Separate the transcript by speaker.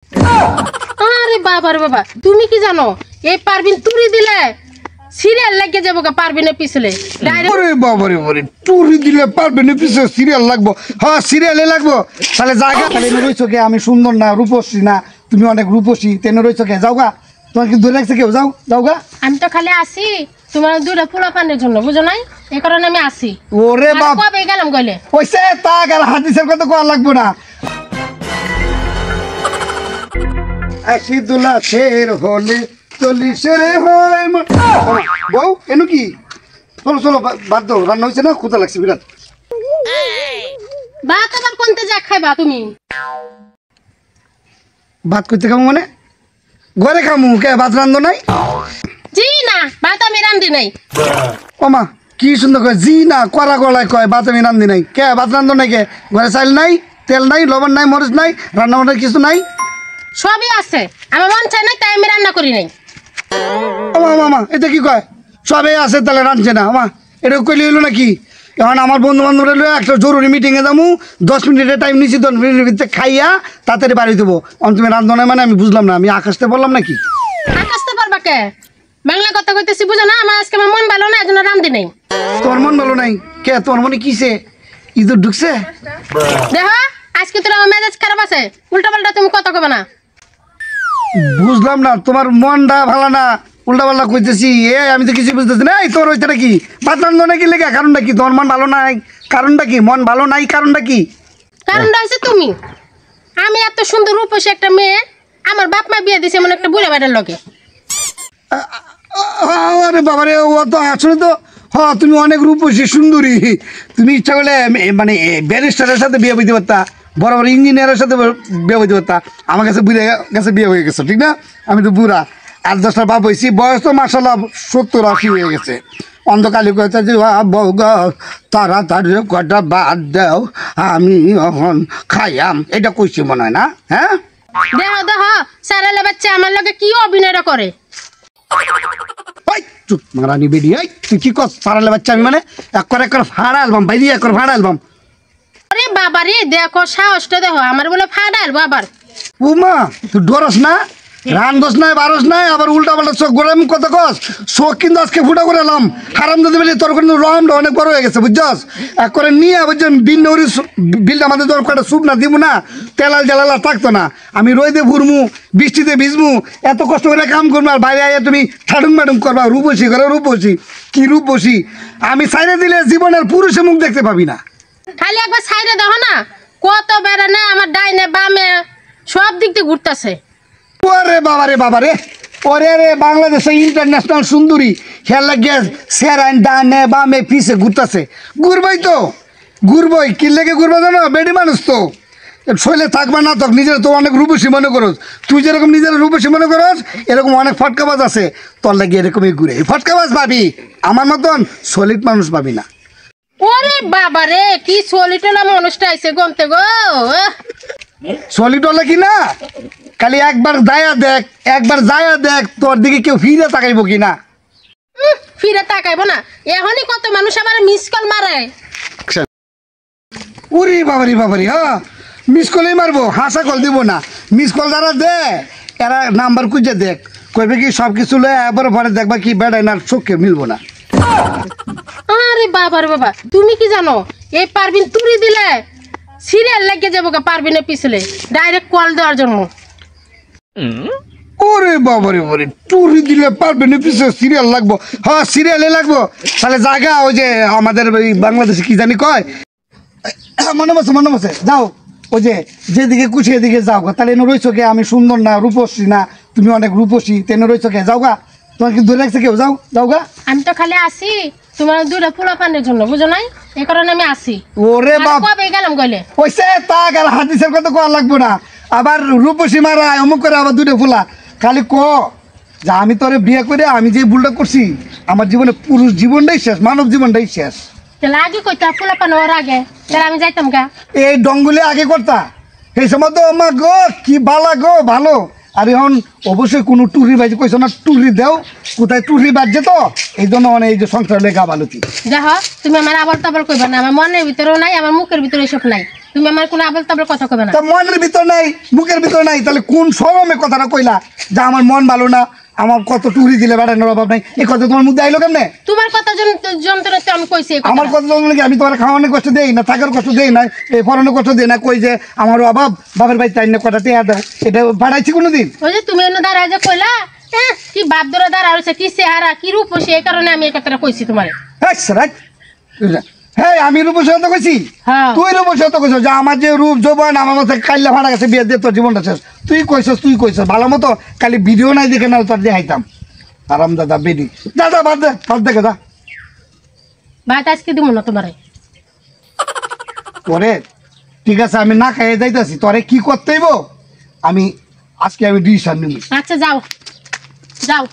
Speaker 1: আরে বাবা রে বাবা, তুমি কি জানো এই পারবিন তুরি দিলে সিরিয়াল লাগিয়ে যাবো গা পারবিনের পিছলে।
Speaker 2: ওরে বাবা রে বাবা, টুরি দিলে পারবিনের পিছলে সিরিয়াল লাগবো? হ্যাঁ সিরিয়ালে লাগবো। তাহলে জায়গা তাহলে রয়েছো কে? আমি সুন্দর না, রূপসী না? তুমি অনেক রূপসী, তেনে রয়েছো কে? যাও গা, তোমার কি ধরে রাখছে কেউ? যাও যাও গা।
Speaker 1: আমি তো খালি আসি তোমার দুটা পোলা পানের জন্য, বুঝো নাই? এই কারণে আমি আসি।
Speaker 2: ওরে বাবা,
Speaker 1: কবে গেলাম গলে
Speaker 2: ওইসে তাক আর হাদিসের কথা কোয়া লাগবো না। আশিদুল্লাহ শের হলে চল্লিশের হয় বউ এনু কি? চলো চলো বাদ দাও, রান্না হয়েছে না, ক্ষুধা লাগছে বিরাট।
Speaker 1: ভাত আবার কোনতে যা খাইবা তুমি?
Speaker 2: ভাত করতে খামু মানে ঘরে খামু কে? ভাত রান্ধো নাই?
Speaker 1: জি না, ভাত আমি রান্ধি নাই।
Speaker 2: ওমা কি সুন্দর কয়, জি না কড়া গলায় কয় ভাত আমি রান্ধি নাই। কে ভাত রান্ধো নাই কে? ঘরে চাইল নাই, তেল নাই, লবণ নাই, মরিচ নাই, রান্না বান্নার কিছু নাই?
Speaker 1: সবই আছে, আমার মন চাই নাই তাই আমি রান্না করি নাই।
Speaker 2: ওমা মামা এটা কি কয়? সবে আছে তাহলে রাঁধছে না? আমা এটা কইলে হইলো নাকি? এখন আমার বন্ধু বান্ধবরা লইয়া একটা জরুরি মিটিংয়ে যাবো, 10 মিনিটের টাইম নিচ্ছি, 10 মিনিটের ভিতরে খাইয়া তাড়াতাড়ি বাড়ি দেবো। তুমি রান্ধো না মানে আমি বুঝলাম না, আমি আকাশতে বললাম নাকি?
Speaker 1: আকাশতে পারবা কে? বাংলা কথা কইতেছি বুঝো না? আমার আজকে আমার মন ভালো না, এজন্য রান্ধি নাই।
Speaker 2: তোর মন ভালো নাই কে? তোর মনে কিসে ইঁদুর ঢুকছে?
Speaker 1: দেখো আজকে তোর আমার মেজাজ খারাপ আছে, উল্টা পাল্টা তুমি কথা কবে না।
Speaker 2: বুঝলাম না, তোমার মনটা ভালো না, উল্টা পাল্টা কইতেছি। আমি তো কিছু বুঝতেছি না। এই তোর ওইটা কি ভাত রান্ধো নাকি লেগে? কারণটা কি? তোর মন ভালো নাই কারণটা কি? মন ভালো নাই কারণটা কি?
Speaker 1: কারণটা হচ্ছে তুমি। আমি এত সুন্দর রূপসী একটা মেয়ে, আমার বাপ মা বিয়ে দিছে এমন একটা বুড়া বেটার লগে।
Speaker 2: আরে বাবারে, ও তো আসলে তো হ্যাঁ তুমি অনেক রূপসী সুন্দরী। তুমি ইচ্ছা করলে মানে ব্যারিস্টারের সাথে বিয়ে হইতে পারতা, বড় বড় ইঞ্জিনিয়ারের সাথে বিয়ে হইতে পারতা। আমার কাছে বুড়ে কাছে বিয়ে হয়ে গেছে, ঠিক না? আমি তো বুড়া, 8-10টার বাপ হয়েছি, বয়স তো মাসাল্লাহ 70-80 হয়ে গেছে। অন্ধকালী কয়েছে যে তাড়াতাড়ি কটা বাদ দাও, আমি এখন খাইয়াম, এটা কইছি মনে হয় না? হ্যাঁ
Speaker 1: দেখো দেখো সারালে বাচ্চা আমার লগে কি অভিনয়টা করে।
Speaker 2: চুপ মারানি বেরিয়ে তুই কি কর? সারালে বাচ্চা আমি মানে একবার ফাড়া অ্যালবাম বাইরে, একবার ফাড়া অ্যালবাম।
Speaker 1: আরে বাবা রে, দেখো সাহসটা দেখো, আমার বলে ফাডাল বাবার।
Speaker 2: উমা তুই ডরস না, রান দোষ নাই, বারস নাই, আবার উল্টা পাল্টা চোখ গোড়ামি কত কস। চোখ কিন্তু আজকে ফুটা করে এলাম, হারাম দিতে বলি তোর কিন্তু রমটা অনেক বড় হয়ে গেছে বুঝছস। এক করে নিয়ে বুঝছেন বিলটা আমাদের তোর কটা সুপ না দিব না, তেলাল জ্বালালা থাকতো না। আমি রোদে ঘুরমু, বৃষ্টিতে ভিজমু, এত কষ্ট করে কাম করবো, আর বাইরে আইয়া তুমি ঠাডুম ম্যাডুম করবা। রূপসী করে রূপসী কি রূপসী? আমি সাইডে দিলে জীবনের পুরুষের মুখ দেখতে পাবি না।
Speaker 1: খালি একবার সাইডে দেখো না, কত বেড়া না আমার ডাইনে বামে সব দিক দিয়ে ঘুরতেছে।
Speaker 2: ওরে বাবারে বাবারে, ওরে রে বাংলাদেশে ইন্টারন্যাশনাল সুন্দরী খেয়াল লাগিয়ে সেরাইন ডানে বামে পিছে ঘুরতেছে। ঘুরবই তো ঘুরবই, কি লেগে ঘুরবো জানো? বেডি মানুষ তো শৈলে থাকবা না, তো নিজের তো অনেক রূপসী মনে করস। তুই যেরকম নিজের রূপসী মনে করস, এরকম অনেক ফটকাবাজ আছে তোর লাগে, এরকমই ঘুরে। ফটকাবাজ পাবি, আমার মতন সলিড মানুষ পাবি না।
Speaker 1: ওরে বাবা রে, কি সলিটলা মানুষটা আইছে গমতে গো।
Speaker 2: সলিড হলে কি না, খালি একবার যায়া দেখ তোর দিকে কেউ ফিরে তাকাইবো কি না।
Speaker 1: ফিরে তাকাইবো না? এখনই কত মানুষ আমার মিস কল মারে।
Speaker 2: ওরে বাবারি বাবারি, হ্যাঁ মিস কলেই মারবো, হাসা কল দিব না। মিস কল যারা দে এরা নাম্বার খুঁজে দেখ, কইবে কি সব কিছু লয়ে একবার পরে দেখবা কি বেড়ায় না, চোখে মিলবো না।
Speaker 1: আরে বাবা রে বাবা, তুমি কি জানো এই পারবিন তুরি দিলে সিরিয়াল লাগিয়ে যাবো গা পারবিনের পিছলে, ডাইরেক্ট কল দেওয়ার জন্য।
Speaker 2: ওরে বাবারে বাবারে, টুরি দিলে পারবে না পিছে সিরিয়াল লাগবো? হ্যাঁ সিরিয়ালে লাগবো। তাহলে জায়গা ওই যে আমাদের বাংলাদেশে কি জানি কয়, মনে বসে যাও, ওই যে যেদিকে কুচি এদিকে যাও গা। তাহলে এনে রয়েছো কে? আমি সুন্দর না, রূপসী না? তুমি অনেক রূপসী, তেনে রয়েছো কে? যাও গা, তোমার কি ধরে রাখছে কেউ? যাও যাও গা।
Speaker 1: আমি তো খালি আসি তোমার দুটা পোলা পানের জন্য, বুঝো নাই? এই কারণে আমি আসি।
Speaker 2: ওরে বাপ,
Speaker 1: কবে গেলাম গলে
Speaker 2: ওইসে তাক আর হাদিসের কথা কোয়া লাগবো না। আবার রূপসী মারা অমুক করে আবার দুটো ফুলা, খালি ক যা আমি তোরে বিয়ে করে আমি যে ভুলটা করছি, আমার জীবনে পুরুষ জীবনটাই শেষ, মানব জীবনটাই শেষ।
Speaker 1: তাহলে আগে কইতা পোলা পান হওয়ার আগে, তাহলে আমি যাইতাম গা।
Speaker 2: এই ডঙ্গুলি আগে করতা, এই সময় তো মা গো কি বালা গো ভালো। আর এখন অবশ্যই কোনো টুরি বাজে কইছো না, টুরি দেও কোথায় টুরি বাজছে তো এই জন্য মানে এই যে সংসার লেখা ভালো।
Speaker 1: দেখো তুমি আমার আবার তাবার কইবা না, আমার মনের ভিতরেও নাই, আমার মুখের ভিতরে এসব নাই। তুমি আমার কোনো আবল তাবল কথা কবে না।
Speaker 2: তা মনের ভিতর নাই, মুখের ভিতর নাই, তাহলে কোন শরমে কথাটা কইলা যে আমার মন ভালো না, আমার কত টুরি দিলে বেড়ানোর অভাব নাই, এই কথা তোমার মুখে আইলো কেমনে?
Speaker 1: তোমার কথা যন্ত্রণাতে আমি কইছি এই
Speaker 2: আমার
Speaker 1: কথাটা।
Speaker 2: কথা জন্য কি আমি তোমার খাওয়ানোর কষ্ট দেই না, থাকার কষ্ট দেই না, এই পড়ানোর কষ্ট দেই না, কই যে আমার অভাব, বাবার বাড়িতে আইন কটা টেয়া দাও, এটা বাড়াইছি কোনোদিন?
Speaker 1: ওই যে তুমি এনে দাঁড়ায় যে কইলা, কি বাপ ধরে দাঁড়া রয়েছে, কি চেহারা, কি রূপ, সেই কারণে আমি এই কথাটা কইছি তোমারে।
Speaker 2: হ্যাঁ আমি রূপসী হতে কইছি,
Speaker 1: হ্যাঁ।
Speaker 2: তুই রূপসী হতে কইছ যে আমার যে রূপ যৌবন আমার মতো কাইলা ভাড়া গেছে, বিয়ে দিয়ে তোর জীবনটা শেষ। তুই কইছস ভালো মতো, খালি ভিডিও নাই দেখে না তোর দেখাইতাম। আরাম দাদা বেডি দাদা বাদ দেখে যা
Speaker 1: ভাত আজকে দিব না তোমারে।
Speaker 2: তোরে ঠিক আছে আমি না খাইয়ে যাইতেছি, তোরে কি করতে হইব আমি আজকে ডিসিশন নিব।
Speaker 1: আচ্ছা যাও যাও।